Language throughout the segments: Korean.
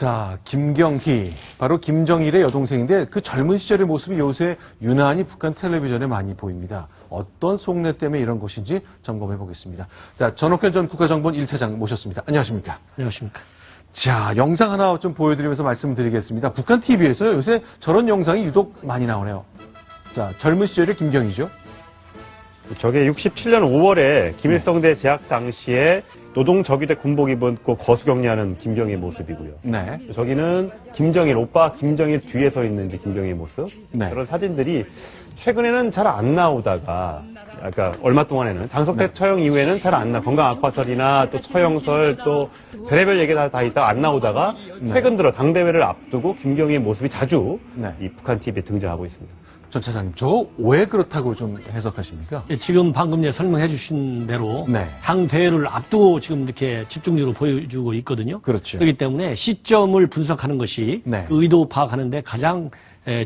자, 김경희, 바로 김정일의 여동생인데 그 젊은 시절의 모습이 요새 유난히 북한 텔레비전에 많이 보입니다. 어떤 속내 때문에 이런 것인지 점검해 보겠습니다. 자, 전옥현 전 국가정보원 1차장 모셨습니다. 안녕하십니까? 안녕하십니까? 자, 영상 하나 좀 보여드리면서 말씀드리겠습니다. 북한 TV에서 요새 저런 영상이 유독 많이 나오네요. 자, 젊은 시절의 김경희죠. 저게 67년 5월에 김일성대 재학 당시에 노동저기대 군복 입고 거수격리하는 김경희의 모습이고요. 네. 저기는 김정일, 오빠 김정일 뒤에 서 있는 이제 김경희의 모습. 네. 그런 사진들이 최근에는 잘 안 나오다가, 아까 얼마 동안에는 장성택 처형 이후에는 잘 안 건강 악화설이나 또 처형설 또 별의별 얘기가 다 있다가 안 나오다가 최근 들어 당대회를 앞두고 김경희의 모습이 자주 이 북한 TV에 등장하고 있습니다. 전 차장님, 저 왜 그렇다고 좀 해석하십니까? 지금 방금 설명해 주신 대로 네. 당 대회를 앞두고 지금 이렇게 집중적으로 보여주고 있거든요. 그렇죠. 그렇기 때문에 시점을 분석하는 것이 네. 그 의도 파악하는데 가장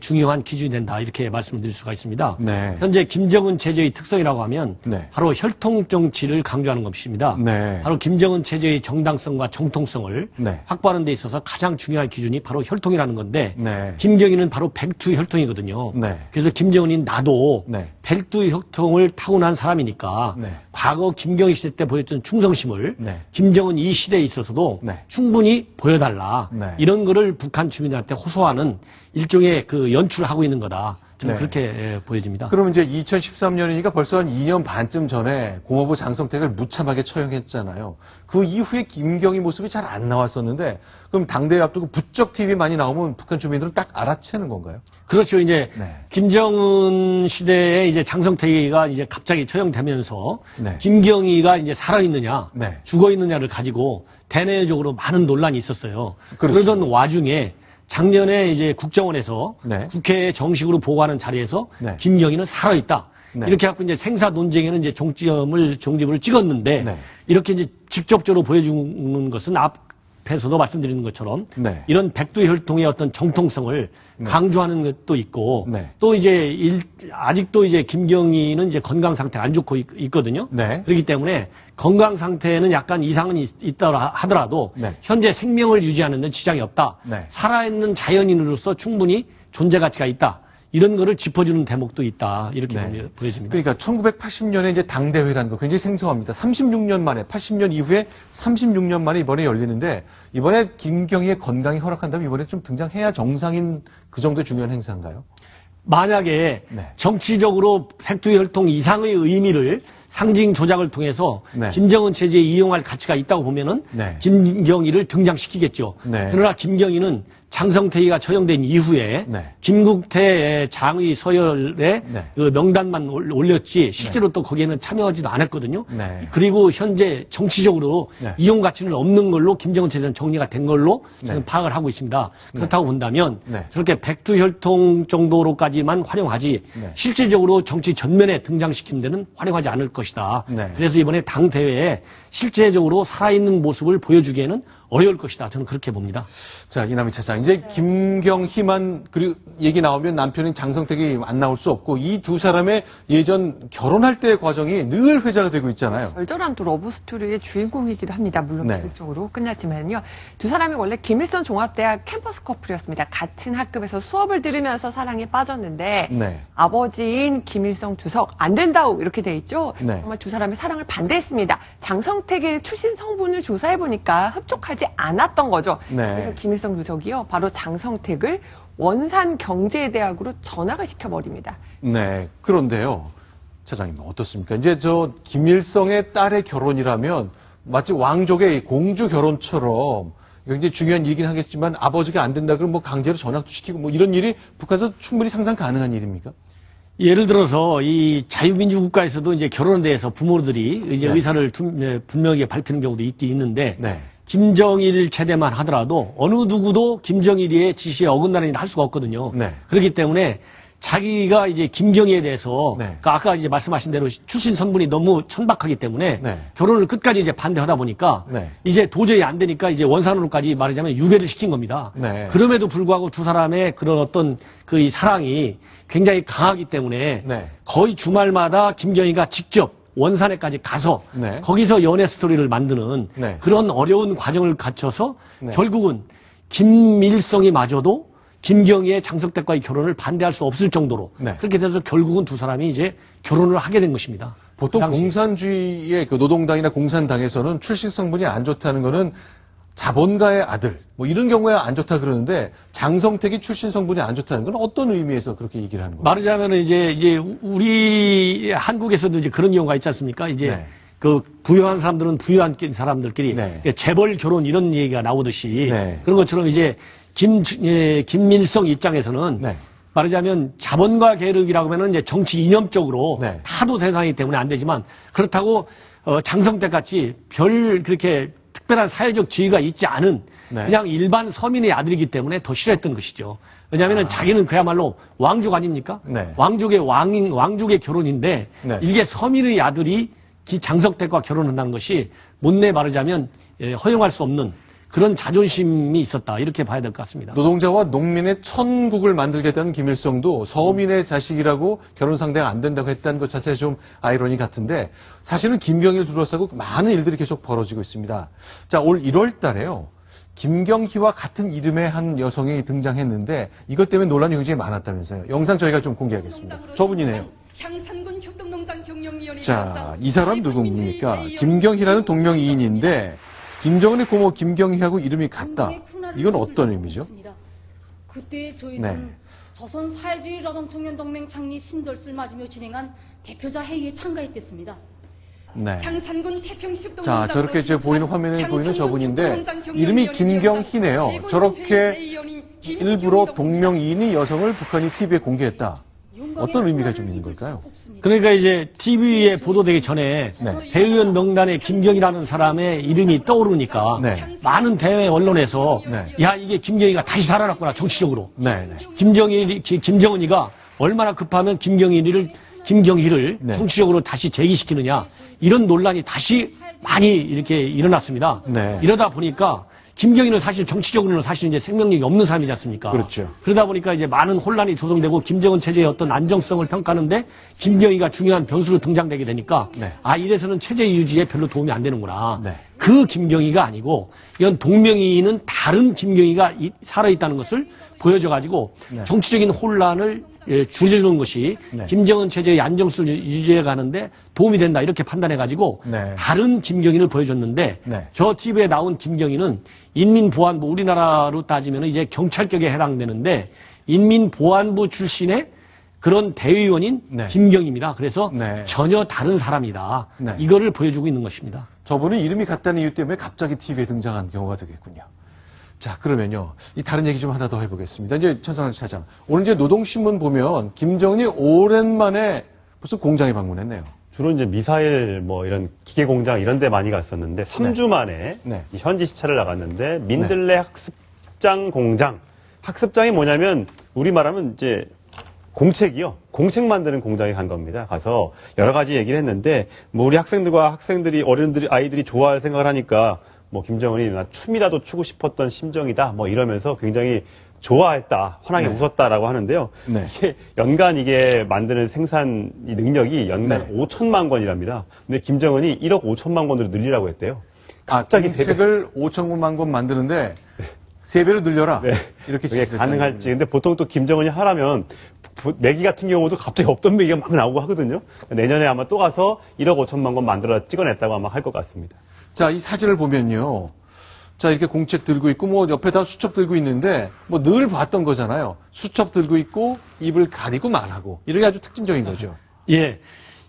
중요한 기준이 된다 이렇게 말씀을 드릴 수가 있습니다. 네. 현재 김정은 체제의 특성이라고 하면 네. 바로 혈통 정치를 강조하는 것입니다. 네. 바로 김정은 체제의 정당성과 정통성을 네. 확보하는 데 있어서 가장 중요한 기준이 바로 혈통이라는 건데 네. 김경희는 바로 백두 혈통이거든요. 네. 그래서 김정은인 나도 네. 백두 혈통을 타고난 사람이니까 네. 과거 김경희 시대 때 보였던 충성심을 네. 김정은 이 시대에 있어서도 네. 충분히 보여달라. 네. 이런 거를 북한 주민들한테 호소하는 일종의 그 연출을 하고 있는 거다. 저는 네. 그렇게 보여집니다. 그러면 이제 2013년이니까 벌써 한 2년 반쯤 전에 공업부 장성택을 무참하게 처형했잖아요. 그 이후에 김경희 모습이 잘 안 나왔었는데 그럼 당대회 앞두고 부쩍 TV 많이 나오면 북한 주민들은 딱 알아채는 건가요? 그렇죠. 이제 네. 김정은 시대에 이제 장성택이가 이제 갑자기 처형되면서 네. 김경희가 이제 살아있느냐, 네. 죽어있느냐를 가지고 대내적으로 많은 논란이 있었어요. 그렇죠. 그러던 와중에 작년에 이제 국정원에서 네. 국회에 정식으로 보고하는 자리에서 네. 김경희는 살아있다. 네. 이렇게 갖고 이제 생사 논쟁에는 이제 종집을 찍었는데 네. 이렇게 이제 직접적으로 보여주는 것은 앞에서도 말씀드리는 것처럼 네. 이런 백두 혈통의 어떤 정통성을 네. 강조하는 것도 있고 네. 또 이제 아직도 이제 김경희는 이제 건강 상태가 안 좋고 있거든요. 네. 그렇기 때문에 건강 상태에는 약간 이상은 있다 하더라도 네. 현재 생명을 유지하는 데 지장이 없다. 네. 살아있는 자연인으로서 충분히 존재 가치가 있다. 이런 거를 짚어주는 대목도 있다. 이렇게 네. 보여집니다. 그러니까 1980년에 이제 당대회라는 거 굉장히 생소합니다. 36년 만에, 80년 이후에 36년 만에 이번에 열리는데 이번에 김경희의 건강이 허락한다면 이번에 좀 등장해야 정상인 그 정도의 중요한 행사인가요? 만약에 네. 정치적으로 백두혈통 이상의 의미를 상징 조작을 통해서 네. 김정은 체제에 이용할 가치가 있다고 보면은 네. 김경희를 등장시키겠죠. 네. 그러나 김경희는 장성택이가 처형된 이후에 네. 김국태 장의 서열에 네. 그 명단만 올렸지 실제로 또 거기에는 참여하지도 않았거든요. 네. 그리고 현재 정치적으로 네. 이용 가치는 없는 걸로 김정은 체제는 정리가 된 걸로 저는 네. 파악을 하고 있습니다. 그렇다고 본다면 네. 저렇게 백두혈통 정도로까지만 활용하지 네. 실질적으로 정치 전면에 등장시키는 데는 활용하지 않을 것이다. 네. 그래서 이번에 당 대회에 실제적으로 살아있는 모습을 보여주기에는 어려울 것이다. 저는 그렇게 봅니다. 자, 이남희 차장. 이제 김경희만, 그리고 얘기 나오면 남편인 장성택이 안 나올 수 없고, 이 두 사람의 예전 결혼할 때의 과정이 늘 회자가 되고 있잖아요. 절절한 또 러브 스토리의 주인공이기도 합니다. 물론 네. 비극적으로 끝났지만요. 두 사람이 원래 김일성 종합대학 캠퍼스 커플이었습니다. 같은 학급에서 수업을 들으면서 사랑에 빠졌는데 네. 아버지인 김일성 주석 안 된다고 이렇게 돼 있죠. 네. 정말 두 사람의 사랑을 반대했습니다. 장성택의 출신 성분을 조사해 보니까 흡족하지 않았던 거죠. 네. 그래서 김일성 주석이요, 바로 장성택을 원산경제대학으로 전학을 시켜버립니다. 네. 그런데요. 차장님, 어떻습니까? 이제 저 김일성의 딸의 결혼이라면 마치 왕족의 공주 결혼처럼 굉장히 중요한 얘기는 하겠지만 아버지가 안 된다 그러면 뭐 강제로 전학도 시키고 뭐 이런 일이 북한에서 충분히 상상 가능한 일입니까? 예를 들어서 이 자유민주 국가에서도 이제 결혼에 대해서 부모들이 이제 네. 의사를 분명하게 밝히는 경우도 있긴 있는데 네. 김정일 체대만 하더라도 어느 누구도 김정일의 지시에 어긋나는 일을 할 수가 없거든요. 네. 그렇기 때문에 자기가 이제 김경희에 대해서 네. 그러니까 아까 이제 말씀하신 대로 출신 성분이 너무 천박하기 때문에 네. 결혼을 끝까지 이제 반대하다 보니까 네. 이제 도저히 안 되니까 이제 원산으로까지 말하자면 유배를 시킨 겁니다. 네. 그럼에도 불구하고 두 사람의 그런 어떤 그 이 사랑이 굉장히 강하기 때문에 네. 거의 주말마다 김경희가 직접 원산에까지 가서 네. 거기서 연애 스토리를 만드는 네. 그런 어려운 과정을 거쳐서 네. 결국은 김일성이 마저도 김경희의 장석택과의 결혼을 반대할 수 없을 정도로 네. 그렇게 돼서 결국은 두 사람이 이제 결혼을 하게 된 것입니다. 보통 그 당시. 공산주의의 그 노동당이나 공산당에서는 출신 성분이 안 좋다는 거는 자본가의 아들, 뭐 이런 경우에 안 좋다 그러는데 장성택이 출신 성분이 안 좋다는 건 어떤 의미에서 그렇게 얘기를 하는 거예요? 말하자면은 이제 우리 한국에서도 이제 그런 경우가 있지 않습니까? 이제 네. 그 부유한 사람들은 부유한 사람들끼리 네. 재벌 결혼 이런 얘기가 나오듯이 네. 그런 것처럼 이제 김일성 입장에서는 네. 말하자면 자본가 계급이라고 하면 이제 정치 이념적으로 네. 타도 세상이기 때문에 안 되지만 그렇다고 장성택 같이 별 그렇게 특별한 사회적 지위가 있지 않은 네. 그냥 일반 서민의 아들이기 때문에 더 싫어했던 것이죠. 왜냐하면 자기는 그야말로 왕족 아닙니까? 네. 왕족의 결혼인데 네. 이게 서민의 아들이 장성택과 결혼한다는 것이 못내 말하자면 허용할 수 없는 그런 자존심이 있었다 이렇게 봐야 될 것 같습니다. 노동자와 농민의 천국을 만들겠다는 김일성도 서민의 자식이라고 결혼 상대가 안 된다고 했다는 것 자체가 좀 아이러니 같은데 사실은 김경희를 둘러싸고 많은 일들이 계속 벌어지고 있습니다. 자, 올 1월 달에요. 김경희와 같은 이름의 한 여성이 등장했는데 이것 때문에 논란이 굉장히 많았다면서요. 영상 저희가 좀 공개하겠습니다. 저분이네요. 자, 이 사람 누굽니까? 김경희라는 동명이인인데 김정은의 고모 김경희하고 이름이 같다. 이건 어떤 의미죠? 그때 저희는 네. 조선 사회주의 노동청년동맹 창립 신돌수를 맞으며 진행한 대표자 회의에 참가했댔습니다. 네. 장산군 태평식동 자, 저렇게 이제 보이는 화면에 보이는 저분인데 이름이 김경희네요. 저렇게 일부러 동명이인의 여성을 북한이 TV에 공개했다. 어떤 의미가 좀 있는 걸까요? 그러니까 이제 TV에 보도되기 전에 네. 대의원 명단에 김경희라는 사람의 이름이 떠오르니까 네. 많은 대외 언론에서 네. 야 이게 김경희가 다시 살아났구나 정치적으로 네, 네. 김정은이가 얼마나 급하면 김경희를 네. 정치적으로 다시 제기시키느냐 이런 논란이 다시 많이 이렇게 일어났습니다. 네. 이러다 보니까 김경희는 사실 정치적으로는 사실 이제 생명력이 없는 사람이지 않습니까? 그렇죠. 그러다 보니까 이제 많은 혼란이 조성되고 김정은 체제의 어떤 안정성을 평가하는데 김경희가 중요한 변수로 등장되게 되니까 네. 아 이래서는 체제 유지에 별로 도움이 안 되는구나. 네. 그 김경희가 아니고 이건 동명이인은 다른 김경희가 살아있다는 것을 보여줘가지고 네. 정치적인 혼란을 줄여주는 것이 네. 김정은 체제의 안정성을 유지해 가는데 도움이 된다 이렇게 판단해가지고 네. 다른 김경희를 보여줬는데 네. 저 TV에 나온 김경희는 인민보안부 우리나라로 따지면 이제 경찰격에 해당되는데 인민보안부 출신의 그런 대의원인 네. 김경희입니다. 그래서 네. 전혀 다른 사람이다. 네. 이거를 보여주고 있는 것입니다. 저분은 이름이 같다는 이유 때문에 갑자기 TV에 등장한 경우가 되겠군요. 자, 그러면요. 이 다른 얘기 좀 하나 더 해보겠습니다. 이제 천상환 차장. 오늘 이제 노동신문 보면 김정은이 오랜만에 무슨 공장에 방문했네요. 주로 이제 미사일 뭐 이런 기계 공장 이런 데 많이 갔었는데 3주 만에 네. 이 현지 시찰을 나갔는데 민들레 학습장 공장. 학습장이 뭐냐면 우리 말하면 이제 공책이요. 공책 만드는 공장에 간 겁니다. 가서 여러 가지 얘기를 했는데 뭐 우리 학생들이 어른들이 아이들이 좋아할 생각을 하니까 뭐 김정은이 나 춤이라도 추고 싶었던 심정이다. 뭐 이러면서 굉장히 좋아했다. 환하게 네. 웃었다라고 하는데요. 네. 연간 이게 만드는 생산 이 능력이 연간 네. 5천만 권이랍니다. 근데 김정은이 1억 5천만 권으로 늘리라고 했대요. 갑자기 책을 5천만 권 만드는데 3배로 늘려라. 네. 이렇게 그게 지시를 가능할지. 근데 보통 또 김정은이 하라면 매기 같은 경우도 갑자기 없던 매기가 막 나오고 하거든요. 내년에 아마 또 가서 1억 5천만 권 만들어 찍어냈다고 아마 할 것 같습니다. 자, 이 사진을 보면요. 자, 이렇게 공책 들고 있고, 뭐, 옆에다 수첩 들고 있는데, 뭐, 늘 봤던 거잖아요. 수첩 들고 있고, 입을 가리고 말하고. 이런 게 아주 특징적인 거죠. 예.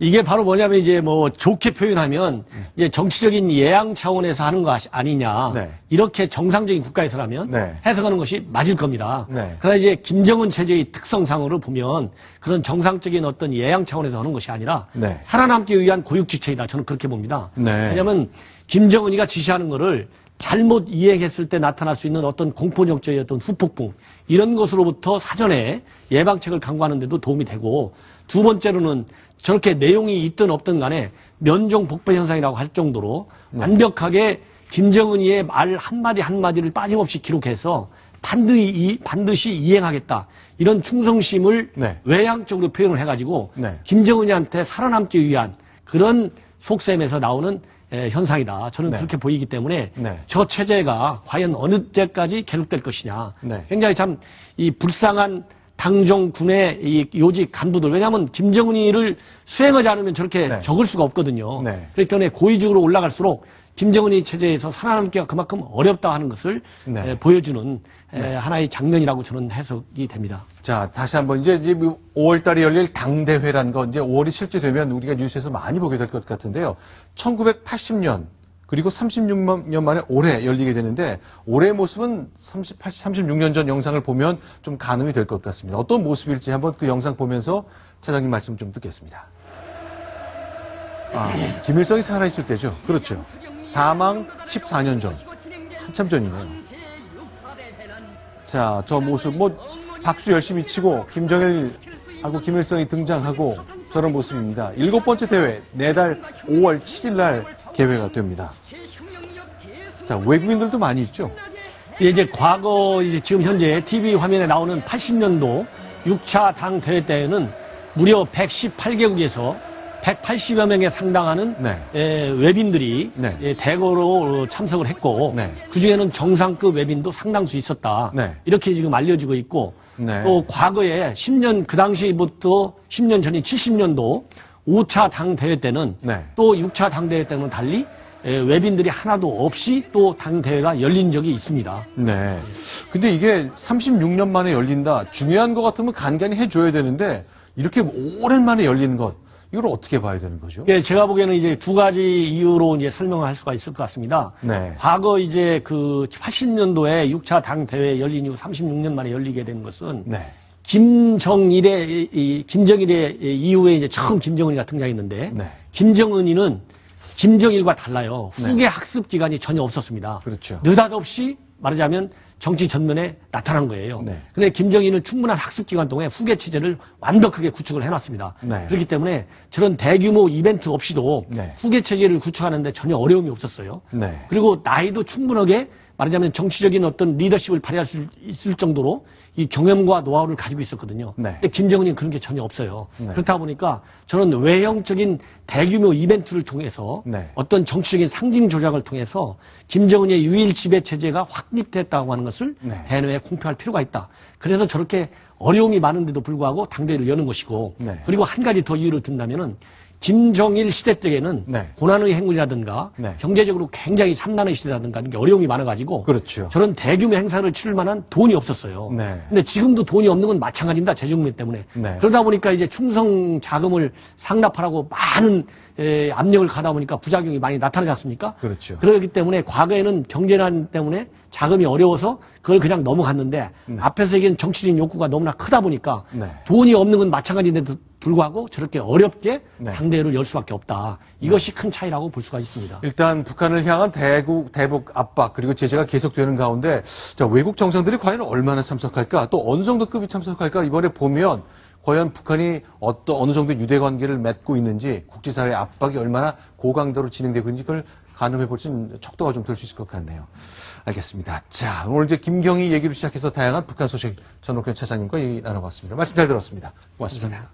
이게 바로 뭐냐면 이제 뭐 좋게 표현하면 이제 정치적인 예양 차원에서 하는 거 아니냐. 네. 이렇게 정상적인 국가에서라면 네. 해석하는 것이 맞을 겁니다. 네. 그러나 이제 김정은 체제의 특성상으로 보면 그런 정상적인 어떤 예양 차원에서 하는 것이 아니라 네. 살아남기 위한 고육지책이다. 저는 그렇게 봅니다. 네. 왜냐하면 김정은이가 지시하는 거를 잘못 이행했을 때 나타날 수 있는 어떤 공포정적인 어떤 후폭풍 이런 것으로부터 사전에 예방책을 강구하는 데도 도움이 되고 두 번째로는 저렇게 내용이 있든 없든 간에 면종 복배 현상이라고 할 정도로 완벽하게 김정은이의 말 한마디 한마디를 빠짐없이 기록해서 반드시 이행하겠다. 이런 충성심을 네. 외향적으로 표현을 해가지고 네. 김정은이한테 살아남기 위한 그런 속셈에서 나오는 현상이다. 저는 네. 그렇게 보이기 때문에 네. 저 체제가 과연 어느 때까지 계속될 것이냐. 네. 굉장히 참 이 불쌍한 당정군의 이 요직 간부들. 왜냐하면 김정은이를 수행하지 않으면 저렇게 네. 적을 수가 없거든요. 네. 그렇기 때문에 고위직으로 올라갈수록 김정은이 체제에서 살아남기가 그만큼 어렵다 하는 것을 네. 보여주는 하나의 장면이라고 저는 해석이 됩니다. 자, 다시 한번 이제 5월 달에 열릴 당대회란 거 이제 5월이 실제 되면 우리가 뉴스에서 많이 보게 될 것 같은데요. 1980년 그리고 36년 만에 올해 열리게 되는데 올해의 모습은 36년 전 영상을 보면 좀 가늠이 될 것 같습니다. 어떤 모습일지 한번 그 영상 보면서 차장님 말씀 좀 듣겠습니다. 김일성이 살아있을 때죠. 그렇죠. 사망 14년 전. 한참 전이네요. 자, 저 모습, 박수 열심히 치고, 김정일하고 김일성이 등장하고, 저런 모습입니다. 7번째 대회, 내달 5월 7일 날 개회가 됩니다. 자, 외국인들도 많이 있죠. 이제 과거, 이제 지금 현재 TV 화면에 나오는 80년도 6차 당 대회 때에는 무려 118개국에서 180여 명에 상당하는 네. 외빈들이 네. 대거로 참석을 했고 네. 그중에는 정상급 외빈도 상당수 있었다. 네. 이렇게 지금 알려지고 있고 네. 또 과거에 10년 그 당시부터 10년 전인 70년도 5차 당 대회 때는 네. 또 6차 당 대회 때는 달리 외빈들이 하나도 없이 또 당 대회가 열린 적이 있습니다. 네. 근데 이게 36년 만에 열린다. 중요한 것 같으면 간간히 해줘야 되는데, 이렇게 오랜만에 열리는 것, 이걸 어떻게 봐야 되는 거죠? 예, 제가 보기에는 이제 두 가지 이유로 이제 설명을 할 수가 있을 것 같습니다. 네. 과거 이제 그 80년도에 6차 당 대회 열린 이후 36년 만에 열리게 된 것은 네. 김정일의 이후에 이제 처음 김정은이가 등장했는데 네. 김정은이는 김정일과 달라요. 네. 후계 학습 기간이 전혀 없었습니다. 그렇죠. 느닷없이 말하자면 정치 전면에 나타난 거예요. 네. 근데 김정일은 충분한 학습 기간 동안에 후계 체제를 완벽하게 구축을 해놨습니다. 네. 그렇기 때문에 저런 대규모 이벤트 없이도 네. 후계 체제를 구축하는데 전혀 어려움이 없었어요. 네. 그리고 나이도 충분하게 말하자면 정치적인 어떤 리더십을 발휘할 수 있을 정도로 이 경험과 노하우를 가지고 있었거든요. 네. 근데 김정은이는 그런 게 전혀 없어요. 네. 그렇다 보니까 저는 외형적인 대규모 이벤트를 통해서 네. 어떤 정치적인 상징 조작을 통해서 김정은의 유일 지배 체제가 확립됐다고 하는 것을 네. 대내에 공표할 필요가 있다. 그래서 저렇게 어려움이 많은데도 불구하고 당대회를 여는 것이고 네. 그리고 한 가지 더 이유를 든다면은 김정일 시대 때에는 네. 고난의 행군이라든가 네. 경제적으로 굉장히 삼난의 시대라든가 이런 게 어려움이 많아가지고 그렇죠. 저런 대규모 행사를 치를 만한 돈이 없었어요. 네. 근데 지금도 돈이 없는 건 마찬가지입니다. 재정면 때문에. 네. 그러다 보니까 이제 충성 자금을 상납하라고 많은 압력을 가다 보니까 부작용이 많이 나타나지 않습니까? 그렇죠. 그렇기 때문에 과거에는 경제난 때문에 자금이 어려워서 그걸 그냥 넘어갔는데 앞에서 얘기한 정치적인 욕구가 너무나 크다 보니까 네. 돈이 없는 건 마찬가지인데도 불구하고 저렇게 어렵게 네. 당대회를 열 수밖에 없다. 이것이 큰 차이라고 볼 수가 있습니다. 일단 북한을 향한 대북 압박 그리고 제재가 계속되는 가운데 자, 외국 정상들이 과연 얼마나 참석할까 또 어느 정도 급이 참석할까 이번에 보면 과연 북한이 어느 정도 유대 관계를 맺고 있는지 국제사회의 압박이 얼마나 고강도로 진행되고 있는지 그걸 가늠해 볼 수 있는 척도가 좀 될 수 있을 것 같네요. 알겠습니다. 자, 오늘 이제 김경희 얘기로 시작해서 다양한 북한 소식 전옥현 차장님과 얘기 나눠봤습니다. 말씀 잘 들었습니다. 고맙습니다.